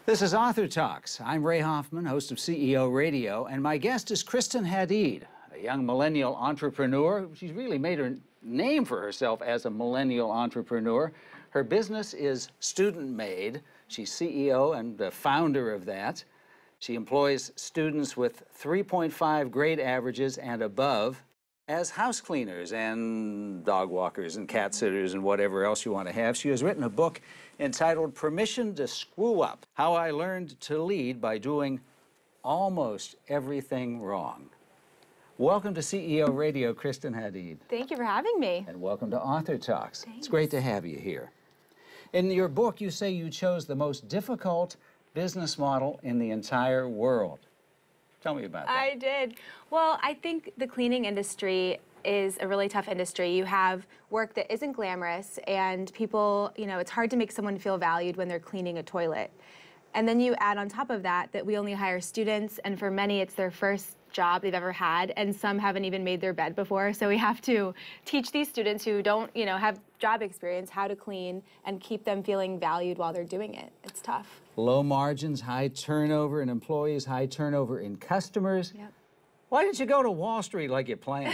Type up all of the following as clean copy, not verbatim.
This is Author Talks. I'm Ray Hoffman, host of CEO Radio, and my guest is Kristeen Hadeed, a young millennial entrepreneur. She's really made her name for herself as a millennial entrepreneur. Her business is Student Made. She's CEO and the founder of that. She employs students with 3.5 grade averages and above as house cleaners and dog walkers and cat sitters and whatever else you want to have. She has written a book entitled Permission to Screw Up: How I Learned to Lead by Doing Almost Everything Wrong. Welcome to CEO Radio, Kristeen Hadeed. Thank you for having me. And welcome to Author Talks. Thanks. It's great to have you here. In your book, you say you chose the most difficult business model in the entire world. Tell me about that. I did. Well, I think the cleaning industry is a really tough industry. You have work that isn't glamorous, and people, it's hard to make someone feel valued when they're cleaning a toilet. And then you add on top of that we only hire students, and for many it's their first job they've ever had, and some haven't even made their bed before. So we have to teach these students who don't, have job experience how to clean and keep them feeling valued while they're doing it. It's tough. Low margins, high turnover in employees, high turnover in customers. Yep. Why didn't you go to Wall Street like you planned?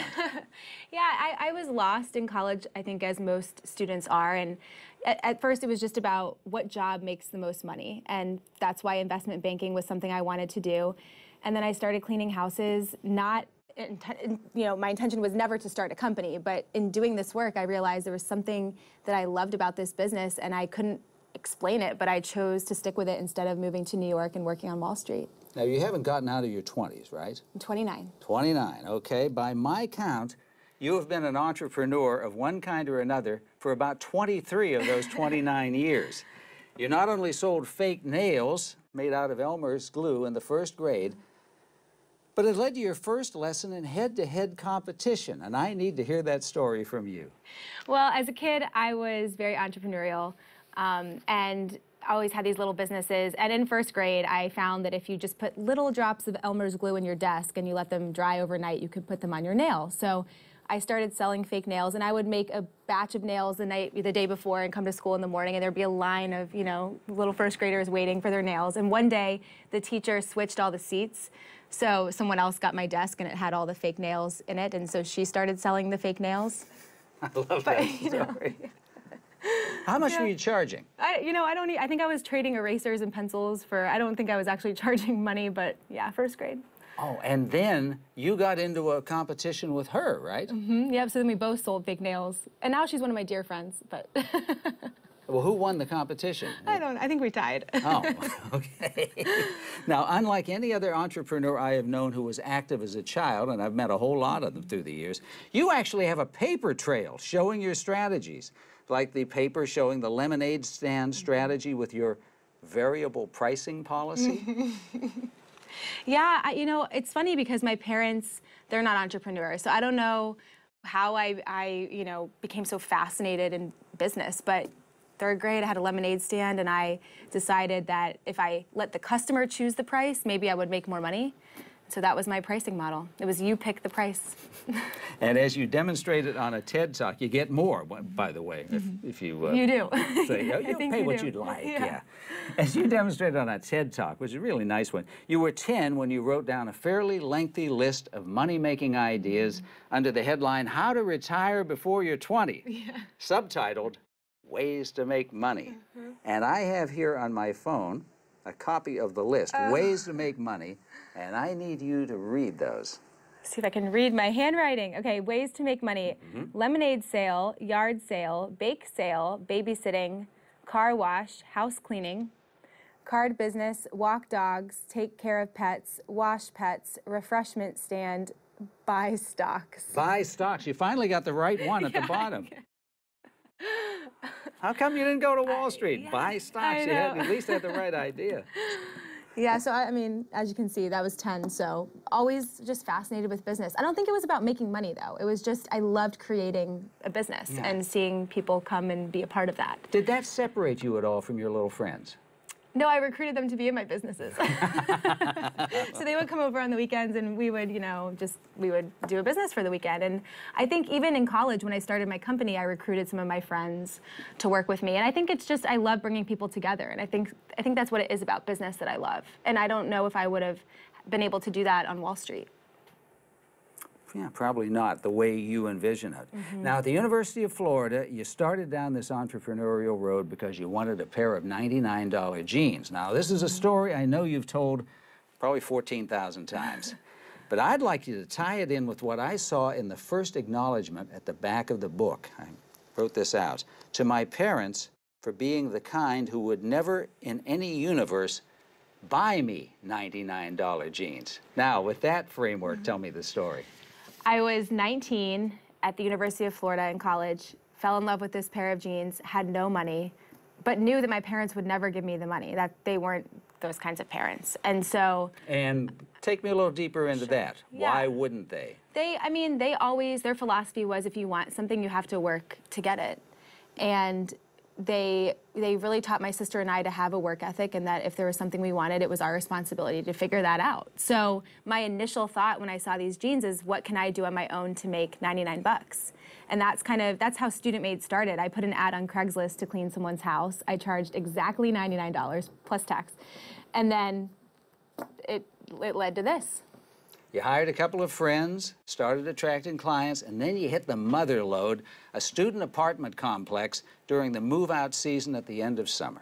Yeah, I was lost in college, I think, as most students are. And at first it was just about what job makes the most money. And that's why investment banking was something I wanted to do. And then I started cleaning houses. My intention was never to start a company, but in doing this work, I realized there was something that I loved about this business, and I couldn't explain it, but I chose to stick with it instead of moving to New York and working on Wall Street. Now, you haven't gotten out of your 20s, right? I'm 29. 29, okay. By my count, you have been an entrepreneur of one kind or another for about 23 of those 29 years. You not only sold fake nails made out of Elmer's glue in the first grade, but it led to your first lesson in head-to-head competition, and I need to hear that story from you. Well, as a kid, I was very entrepreneurial, and I always had these little businesses. And in first grade, I found that if you just put little drops of Elmer's glue in your desk and you let them dry overnight, you could put them on your nail. So I started selling fake nails, and I would make a batch of nails the day before and come to school in the morning, and there'd be a line of, little first graders waiting for their nails. And one day, the teacher switched all the seats, so someone else got my desk, and it had all the fake nails in it, and so she started selling the fake nails. I love that story. How much were you charging? I think I was trading erasers and pencils I don't think I was actually charging money, but yeah, first grade. Oh, and then you got into a competition with her, right? Mm-hmm. Yep, so then we both sold fake nails. And now she's one of my dear friends, but... Well, who won the competition? I think we tied. Oh, okay. Now, unlike any other entrepreneur I have known who was active as a child, and I've met a whole lot of them through the years, you actually have a paper trail showing your strategies, like the paper showing the lemonade stand strategy with your variable pricing policy. Yeah, it's funny because my parents, they're not entrepreneurs, so I don't know how I became so fascinated in business, but third grade, I had a lemonade stand, and I decided that if I let the customer choose the price, maybe I would make more money. So that was my pricing model. It was you pick the price. And as you demonstrated on a TED Talk, you get more, by the way, if you... You do. Say, you pay what you'd like, yeah. As you demonstrated on a TED Talk, which is a really nice one, you were 10 when you wrote down a fairly lengthy list of money-making ideas under the headline, How to Retire Before You're 20, subtitled, Ways to Make Money. And I have here on my phone a copy of the list, Ways to Make Money, and I need you to read those. See if I can read my handwriting. Okay, ways to make money. Lemonade sale, yard sale, bake sale, babysitting, car wash, house cleaning, card business, walk dogs, take care of pets, wash pets, refreshment stand, buy stocks. Buy stocks. You finally got the right one at the bottom. How come you didn't go to Wall Street? Buy stocks. You had, at least had the right idea. Yeah, so I mean, as you can see, that was 10, so always just fascinated with business. I don't think it was about making money, though. It was just, I loved creating a business and seeing people come and be a part of that. Did that separate you at all from your little friends? No, I recruited them to be in my businesses. So they would come over on the weekends and we would, we would do a business for the weekend. And I think even in college, when I started my company, I recruited some of my friends to work with me. And I think it's just, I love bringing people together. And I think that's what it is about business that I love. And I don't know if I would have been able to do that on Wall Street. Yeah, probably not the way you envision it. Now, at the University of Florida, you started down this entrepreneurial road because you wanted a pair of $99 jeans. Now, this is a story I know you've told probably 14,000 times. But I'd like you to tie it in with what I saw in the first acknowledgement at the back of the book. I wrote this out. To my parents for being the kind who would never in any universe buy me $99 jeans. Now, with that framework, tell me the story. I was 19 at the University of Florida in college, fell in love with this pair of jeans, had no money, but knew that my parents would never give me the money, that they weren't those kinds of parents. And so... And take me a little deeper into that. Yeah. Why wouldn't they? They always, their philosophy was if you want something, you have to work to get it. And they really taught my sister and I to have a work ethic, and that if there was something we wanted, it was our responsibility to figure that out. So my initial thought when I saw these jeans is, what can I do on my own to make 99 bucks? And that's how Student Made started. I put an ad on Craigslist to clean someone's house. I charged exactly $99 plus tax. And then it led to this. You hired a couple of friends, started attracting clients, and then you hit the mother lode, a student apartment complex during the move-out season at the end of summer.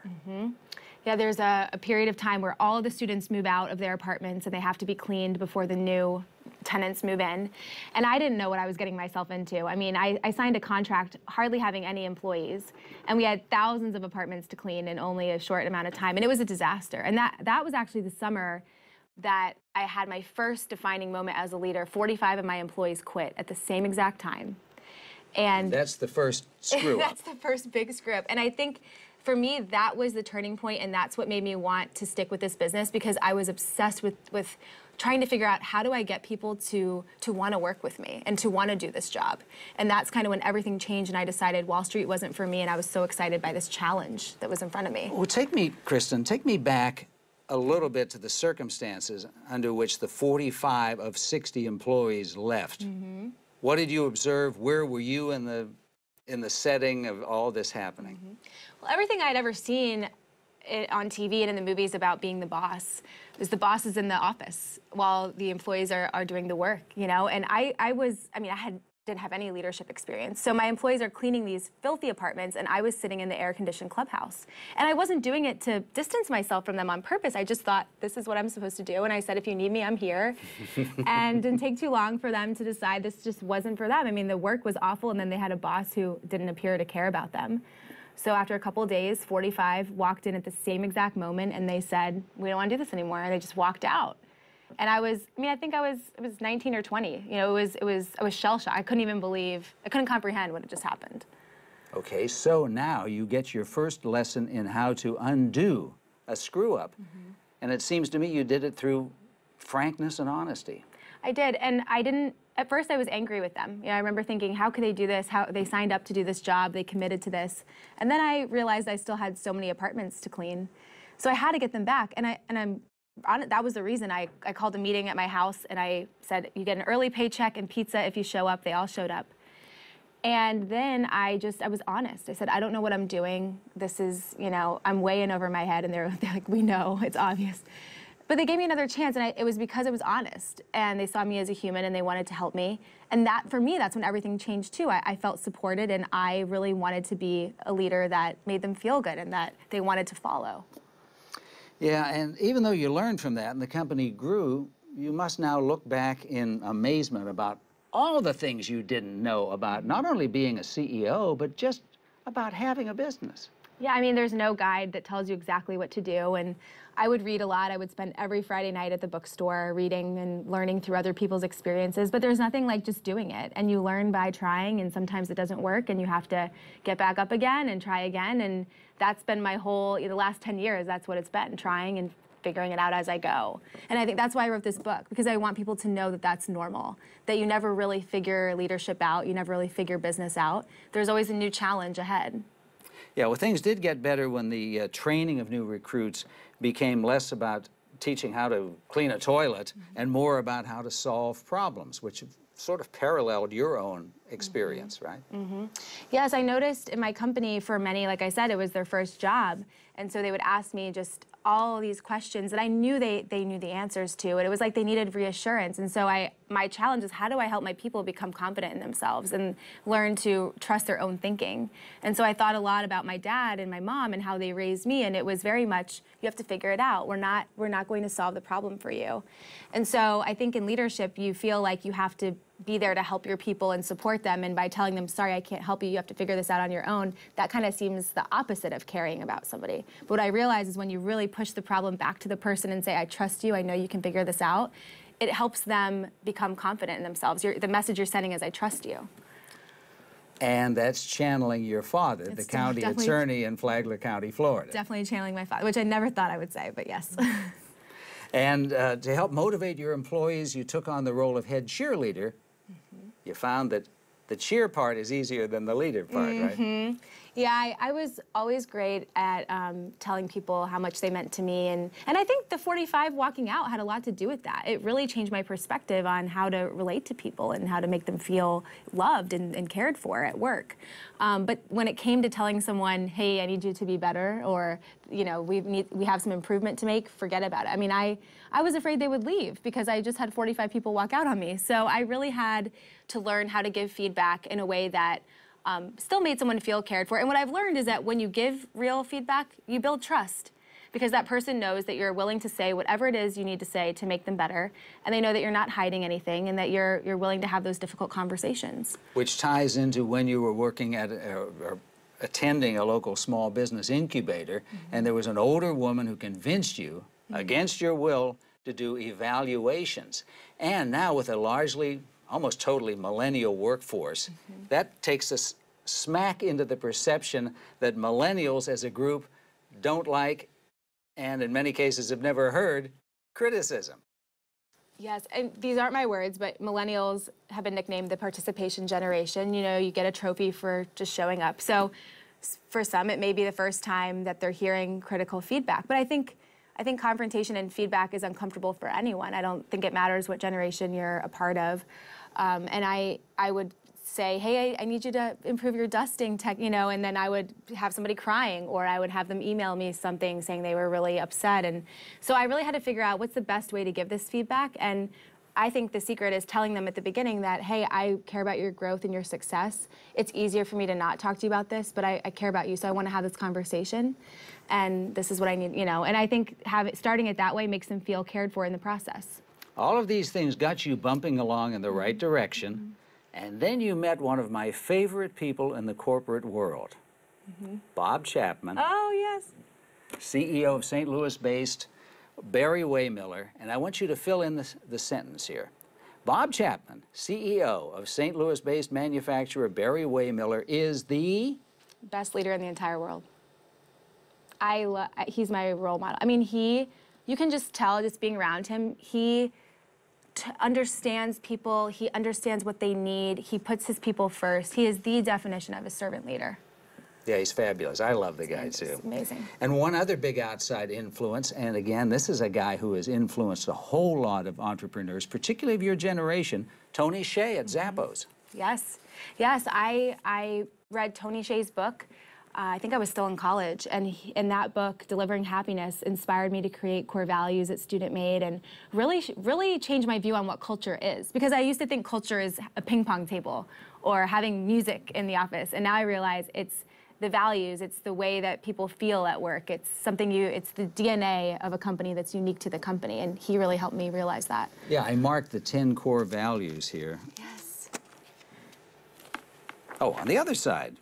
Yeah, there's a period of time where all of the students move out of their apartments and they have to be cleaned before the new tenants move in. And I didn't know what I was getting myself into. I mean, I signed a contract hardly having any employees, and we had thousands of apartments to clean in only a short amount of time, and it was a disaster. And that was actually the summer that I had my first defining moment as a leader. 45 of my employees quit at the same exact time. And that's the first screw up. That's the first big screw up. And I think for me, that was the turning point, and that's what made me want to stick with this business, because I was obsessed with trying to figure out, how do I get people to want to work with me and to want to do this job? And that's kind of when everything changed, and I decided Wall Street wasn't for me, and I was so excited by this challenge that was in front of me. Well, Kristeen, take me back a little bit to the circumstances under which the 45 of 60 employees left. What did you observe? Where were you in the setting of all this happening? Well, everything I'd ever seen on TV and in the movies about being the boss is the boss is in the office while the employees are doing the work, And I didn't have any leadership experience. So my employees are cleaning these filthy apartments, and I was sitting in the air-conditioned clubhouse. And I wasn't doing it to distance myself from them on purpose. I just thought, this is what I'm supposed to do. And I said, if you need me, I'm here. And it didn't take too long for them to decide this just wasn't for them. I mean, the work was awful, and then they had a boss who didn't appear to care about them. So after a couple of days, 45 walked in at the same exact moment, and they said, we don't want to do this anymore. And they just walked out. And I think I was 19 or 20. I was shell-shocked. I couldn't comprehend what had just happened. Okay, so now you get your first lesson in how to undo a screw-up. And it seems to me you did it through frankness and honesty. I did, and at first I was angry with them. I remember thinking, how could they do this? How they signed up to do this job, they committed to this. And then I realized I still had so many apartments to clean. So I had to get them back, that was the reason I called a meeting at my house, and I said, you get an early paycheck and pizza if you show up. They all showed up. And then I was honest. I said, I don't know what I'm doing. This is, I'm way in over my head. And they're like, we know, it's obvious. But they gave me another chance, and it was because I was honest. And they saw me as a human, and they wanted to help me. And for me, that's when everything changed too. I felt supported, and I really wanted to be a leader that made them feel good and that they wanted to follow. Yeah, and even though you learned from that and the company grew, you must now look back in amazement about all the things you didn't know about not only being a CEO, but just about having a business. Yeah, I mean, there's no guide that tells you exactly what to do, and I would read a lot. I would spend every Friday night at the bookstore reading and learning through other people's experiences, but there's nothing like just doing it, and you learn by trying, and sometimes it doesn't work, and you have to get back up again and try again, and that's been my the last 10 years, that's what it's been, trying and figuring it out as I go. And I think that's why I wrote this book, because I want people to know that that's normal, that you never really figure leadership out, you never really figure business out. There's always a new challenge ahead. Yeah, well, things did get better when the training of new recruits became less about teaching how to clean a toilet and more about how to solve problems, which sort of paralleled your own experience, right? Yes, I noticed in my company for many, like I said, it was their first job. And so they would ask me just all these questions that I knew they knew the answers to. And it was like they needed reassurance. And so my challenge is, how do I help my people become confident in themselves and learn to trust their own thinking? And so I thought a lot about my dad and my mom and how they raised me. And it was very much, you have to figure it out. We're not going to solve the problem for you. And so I think in leadership, you feel like you have to be there to help your people and support them, and by telling them, sorry, I can't help you, you have to figure this out on your own, that kind of seems the opposite of caring about somebody. But what I realize is when you really push the problem back to the person and say, I trust you, I know you can figure this out, it helps them become confident in themselves. The message you're sending is, I trust you. And that's channeling your father, the county attorney in Flagler County, Florida. Definitely channeling my father, which I never thought I would say, but yes. And to help motivate your employees, you took on the role of head cheerleader. You found that the cheer part is easier than the leader part, right? Yeah, I was always great at telling people how much they meant to me. And I think the 45 walking out had a lot to do with that. It really changed my perspective on how to relate to people and how to make them feel loved and cared for at work. But when it came to telling someone, hey, I need you to be better, or, you know, we have some improvement to make, forget about it. I mean, I was afraid they would leave because I just had 45 people walk out on me. So I really had to learn how to give feedback in a way that still made someone feel cared for. And what I've learned is that when you give real feedback, you build trust, because that person knows that you're willing to say whatever it is you need to say to make them better, and they know that you're not hiding anything and that you're willing to have those difficult conversations. Which ties into when you were working at or attending a local small business incubator, and there was an older woman who convinced you, against your will, to do evaluations. And now with a largely, almost totally millennial workforce, that takes us smack into the perception that millennials as a group don't like, and in many cases have never heard, criticism. Yes, and these aren't my words, but millennials have been nicknamed the participation generation. You know, you get a trophy for just showing up. So for some, it may be the first time that they're hearing critical feedback. But I think confrontation and feedback is uncomfortable for anyone. I don't think it matters what generation you're a part of. And I would say, hey, I need you to improve your dusting tech, you know, and then I would have somebody crying, or I would have them email me something saying they were really upset. And so I really had to figure out what's the best way to give this feedback. And I think the secret is telling them at the beginning that, hey, I care about your growth and your success. It's easier for me to not talk to you about this, but I care about you, so I want to have this conversation. And this is what I need, you know. And I think starting it that way makes them feel cared for in the process. All of these things got you bumping along in the right direction, and then you met one of my favorite people in the corporate world, Bob Chapman. Oh, yes. CEO of St. Louis-based Barry Waymiller, and I want you to fill in the sentence here. Bob Chapman, CEO of St. Louis-based manufacturer Barry Waymiller, is the best leader in the entire world. He's my role model. I mean, you can just tell just being around him, he understands people, he understands what they need, he puts his people first. He is the definition of a servant leader. Yeah, he's fabulous. I love the guy, too. Amazing. And one other big outside influence, and again, this is a guy who has influenced a whole lot of entrepreneurs, particularly of your generation, Tony Hsieh at Zappos. Yes. Yes, I read Tony Hsieh's book. I think I was still in college, and in that book, Delivering Happiness, inspired me to create core values at Student Made and really changed my view on what culture is. Because I used to think culture is a ping pong table or having music in the office, and now I realize it's the values, it's the way that people feel at work. It's it's the DNA of a company that's unique to the company, and he really helped me realize that. Yeah, I marked the 10 core values here. Yes. Oh, on the other side.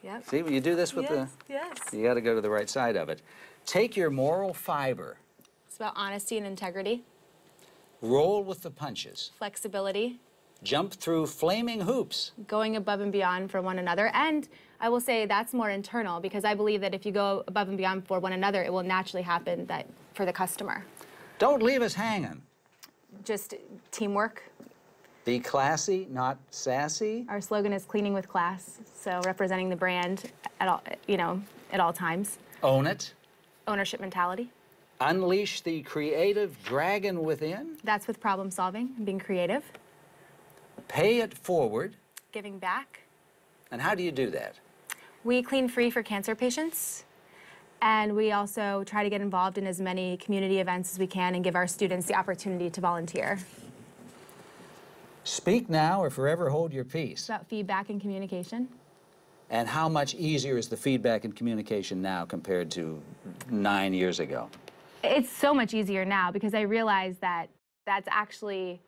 Yep. See, when you do this with Yes. you got to go to the right side of it. Take your moral fiber. It's about honesty and integrity. Roll with the punches. Flexibility. Jump through flaming hoops. Going above and beyond for one another. And I will say that's more internal, because I believe that if you go above and beyond for one another, it will naturally happen for the customer. Don't leave us hanging. Just teamwork. Be classy, not sassy. Our slogan is cleaning with class, so representing the brand at all, at all times. Own it. Ownership mentality. Unleash the creative dragon within. That's with problem solving and being creative. Pay it forward. Giving back. And how do you do that? We clean free for cancer patients. And we also try to get involved in as many community events as we can and give our students the opportunity to volunteer. Speak now or forever hold your peace. It's about feedback and communication. And how much easier is the feedback and communication now compared to 9 years ago? It's so much easier now because I realize that it's actually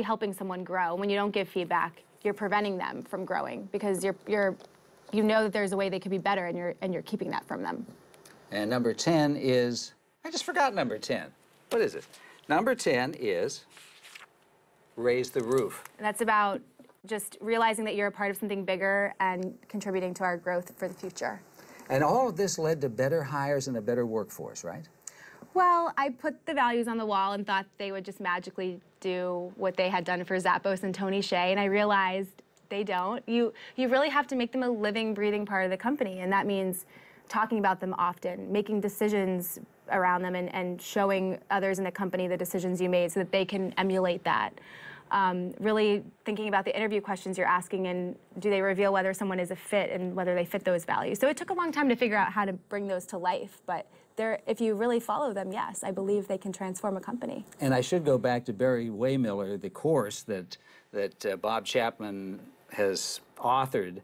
helping someone grow. When you don't give feedback, you're preventing them from growing because you know that there's a way they could be better, and you're keeping that from them. And number 10 is, I just forgot number 10. What is it? Number 10 is raise the roof. And that's about just realizing that you're a part of something bigger and contributing to our growth for the future. And all of this led to better hires and a better workforce, right? Well, I put the values on the wall and thought they would just magically do what they had done for Zappos and Tony Hsieh, and I realized they don't. You really have to make them a living, breathing part of the company, and that means talking about them often, making decisions around them, and showing others in the company the decisions you made so that they can emulate that. Really thinking about the interview questions you're asking, and do they reveal whether someone is a fit and whether they fit those values. So it took a long time to figure out how to bring those to life, but if you really follow them, yes, I believe they can transform a company. And I should go back to Barry Waymiller, the course that Bob Chapman has authored,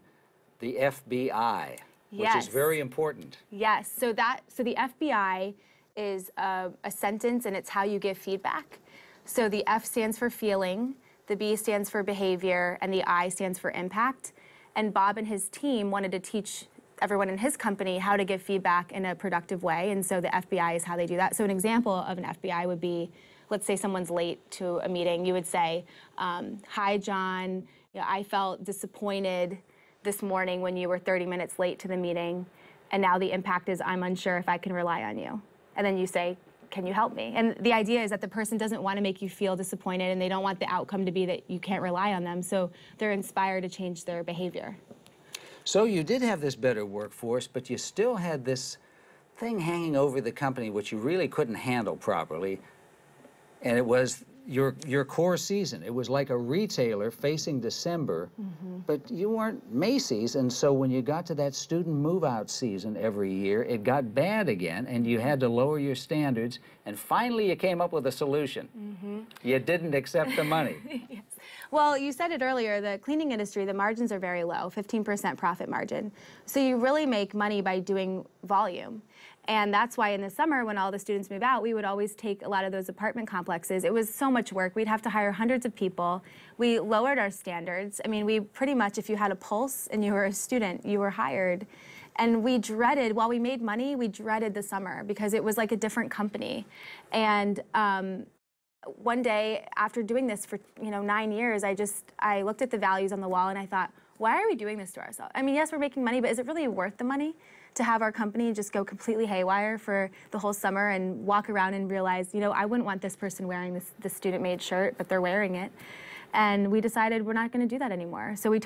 the FBI, which is very important. Yes, so the FBI is a sentence, and it's how you give feedback. So the F stands for feeling, the B stands for behavior, and the I stands for impact. And Bob and his team wanted to teach everyone in his company how to give feedback in a productive way, and so the FBI is how they do that. So an example of an FBI would be, let's say someone's late to a meeting. You would say, hi, John, I felt disappointed this morning when you were 30 minutes late to the meeting, and now the impact is I'm unsure if I can rely on you. And then you say, can you help me? And the idea is that the person doesn't want to make you feel disappointed, and they don't want the outcome to be that you can't rely on them, so they're inspired to change their behavior. So you did have this better workforce, but you still had this thing hanging over the company which you really couldn't handle properly, and it was your core season. It was like a retailer facing December, but you weren't Macy's, and so when you got to that student move-out season every year, it got bad again, and you had to lower your standards, and finally you came up with a solution. You didn't accept the money. Yes. Well, you said it earlier, the cleaning industry, the margins are very low, 15% profit margin. So you really make money by doing volume. And that's why in the summer, when all the students move out, we would always take a lot of those apartment complexes. It was so much work. We'd have to hire hundreds of people. We lowered our standards. I mean, we pretty much, if you had a pulse and you were a student, you were hired. And we dreaded, while we made money, we dreaded the summer because it was like a different company. And one day, after doing this for 9 years, I looked at the values on the wall and I thought, why are we doing this to ourselves? I mean, yes, we're making money, but is it really worth the money to have our company just go completely haywire for the whole summer and walk around and realize, I wouldn't want this person wearing this student-made shirt, but they're wearing it. And we decided we're not going to do that anymore. So we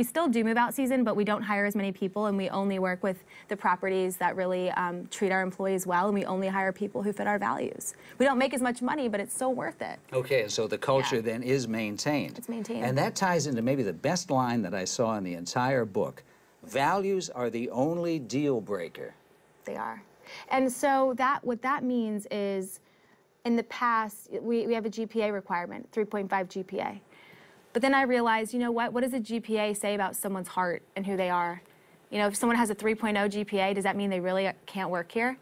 still do move out season, but we don't hire as many people, and we only work with the properties that really treat our employees well, and we only hire people who fit our values. We don't make as much money, but it's so worth it. Okay, so the culture then is maintained. It's maintained. And that ties into maybe the best line that I saw in the entire book. Values are the only deal breaker. They are. And so what that means is, in the past, we have a GPA requirement, 3.5 GPA. But then I realized, what does a GPA say about someone's heart and who they are? If someone has a 3.0 GPA, does that mean they really can't work here?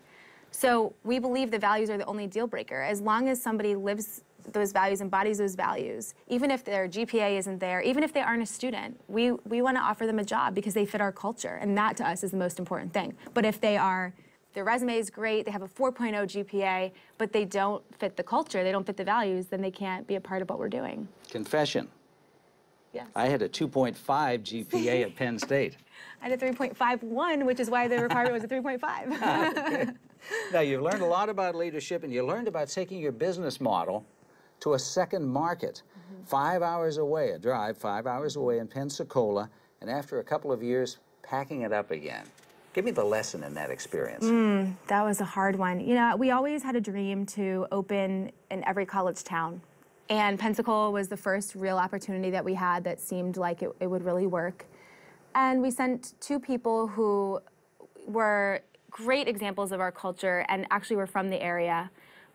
So we believe the values are the only deal breaker. As long as somebody lives those values, embodies those values, even if their GPA isn't there, even if they aren't a student, we want to offer them a job because they fit our culture, and that to us is the most important thing. But if their resume is great, they have a 4.0 GPA, but they don't fit the culture, they don't fit the values, then they can't be a part of what we're doing. Confession. Yes. I had a 2.5 GPA at Penn State. I had a 3.51, which is why the requirement was a 3.5. Okay. Now, you've learned a lot about leadership, and you learned about taking your business model to a second market, 5 hours away, a drive 5 hours away in Pensacola, and after a couple of years, packing it up again. Give me the lesson in that experience. That was a hard one. You know, we always had a dream to open in every college town. And Pensacola was the first real opportunity that we had that seemed like it would really work. And we sent 2 people who were great examples of our culture and actually were from the area.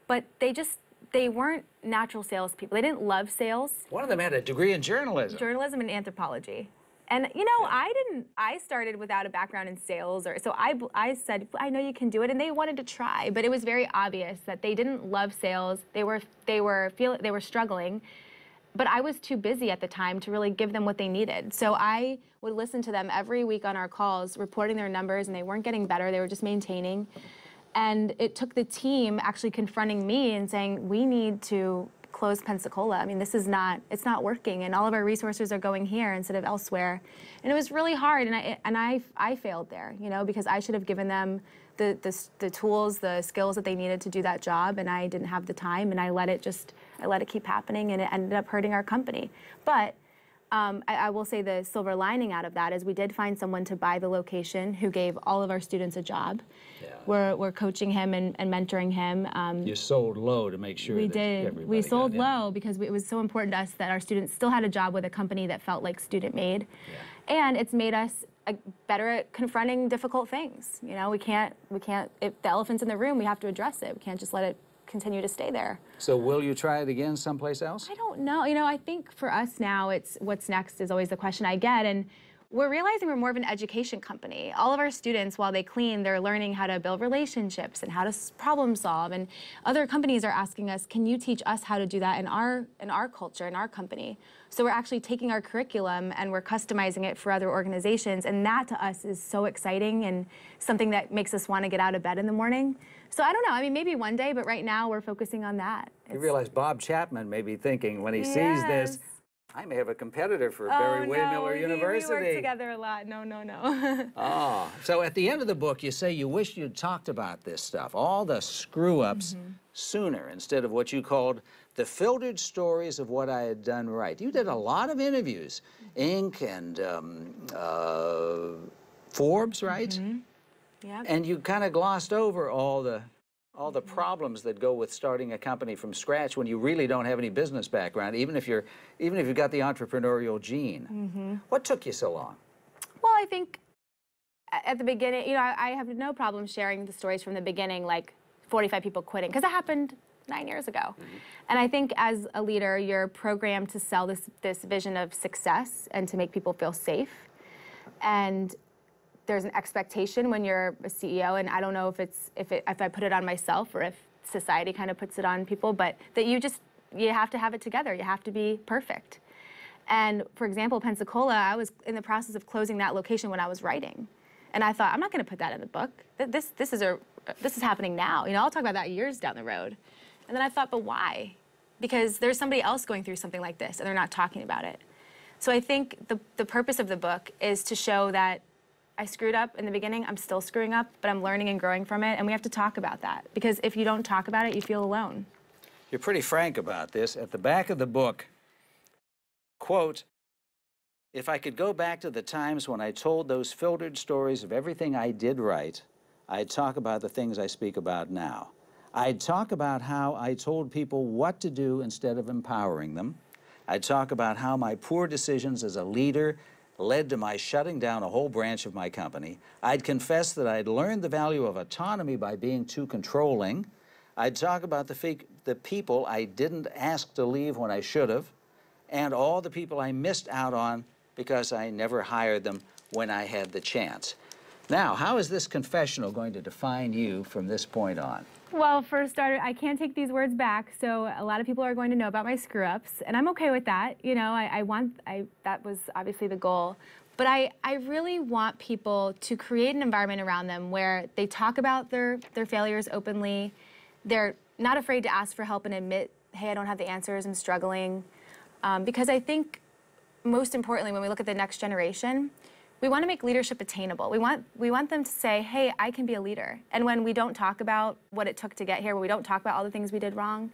But they weren't natural salespeople. They didn't love sales. One of them had a degree in journalism. Journalism and anthropology. And you know, I started without a background in sales, so I said, I know you can do it, and they wanted to try, but it was very obvious that they didn't love sales. They were struggling, but I was too busy at the time to really give them what they needed. So I would listen to them every week on our calls, reporting their numbers, and they weren't getting better, they were just maintaining. And it took the team actually confronting me and saying, we need to close Pensacola. I mean, it's not working, and all of our resources are going here instead of elsewhere. And it was really hard, and I failed there, you know, because I should have given them the tools, the skills that they needed to do that job, and I didn't have the time, and I let it keep happening, and it ended up hurting our company. But I will say the silver lining out of that is we did find someone to buy the location who gave all of our students a job. Yeah. We're coaching him and mentoring him. You sold low to make sure we that did. everybody We sold got low because it was so important to us that our students still had a job with a company that felt like student-made. Yeah. And it's made us better at confronting difficult things. You know, we can't, if the elephant's in the room, we have to address it. We can't just let it continue to stay there. So will you try it again someplace else? I don't know. You know, I think for us now, it's what's next is always the question I get. And we're realizing we're more of an education company. All of our students, while they clean, they're learning how to build relationships and how to problem solve. And other companies are asking us, can you teach us how to do that in our culture, in our company? So we're actually taking our curriculum and we're customizing it for other organizations. And that to us is so exciting and something that makes us want to get out of bed in the morning. So I don't know. I mean, maybe one day, but right now we're focusing on that. You realize Bob Chapman may be thinking when he sees this, I may have a competitor for Barry Wehmiller University. We work together a lot. No. Oh, so at the end of the book, you say you wish you'd talked about this stuff, all the screw-ups, sooner, instead of what you called the filtered stories of what I had done right. You did a lot of interviews, Inc. and Forbes, right? Yeah. And you kind of glossed over all the problems that go with starting a company from scratch when you really don't have any business background, even if you've got the entrepreneurial gene. What took you so long? Well, I think at the beginning, you know, I have no problem sharing the stories from the beginning, like 45 people quitting, because it happened 9 years ago. And I think as a leader, you're programmed to sell this vision of success and to make people feel safe. And there's an expectation when you're a CEO, and I don't know if I put it on myself or if society kind of puts it on people, but that you have to have it together. You have to be perfect. And for example, Pensacola, I was in the process of closing that location when I was writing, and I thought, I'm not going to put that in the book. This is happening now. You know, I'll talk about that years down the road. And then I thought, but why? Because there's somebody else going through something like this, and they're not talking about it. So I think the purpose of the book is to show that I screwed up in the beginning, I'm still screwing up, but I'm learning and growing from it, and we have to talk about that. Because if you don't talk about it, you feel alone. You're pretty frank about this. At the back of the book, quote, if I could go back to the times when I told those filtered stories of everything I did right, I'd talk about the things I speak about now. I'd talk about how I told people what to do instead of empowering them. I'd talk about how my poor decisions as a leader led to my shutting down a whole branch of my company. I'd confess that I'd learned the value of autonomy by being too controlling. I'd talk about the people I didn't ask to leave when I should have, and all the people I missed out on because I never hired them when I had the chance. Now, how is this confessional going to define you from this point on? Well, for a starter, I can't take these words back, so a lot of people are going to know about my screw-ups, and I'm okay with that. You know, that was obviously the goal. But I really want people to create an environment around them where they talk about their failures openly. They're not afraid to ask for help and admit, hey, I don't have the answers, I'm struggling. Because I think, most importantly, when we look at the next generation, we want to make leadership attainable. We want them to say, hey, I can be a leader. And when we don't talk about what it took to get here, when we don't talk about all the things we did wrong,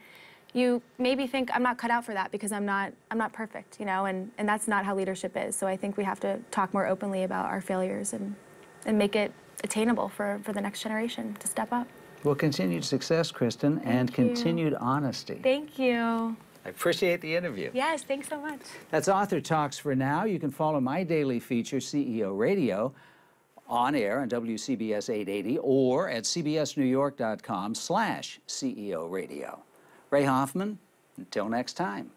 you maybe think, I'm not cut out for that because I'm not perfect, you know, and that's not how leadership is. So I think we have to talk more openly about our failures and make it attainable for the next generation to step up. Well, continued success, Kristeen, and continued honesty. Thank you. I appreciate the interview. Yes, thanks so much. That's Author Talks for now. You can follow my daily feature, CEO Radio, on air on WCBS 880 or at cbsnewyork.com/CEO Radio. Ray Hoffman, until next time.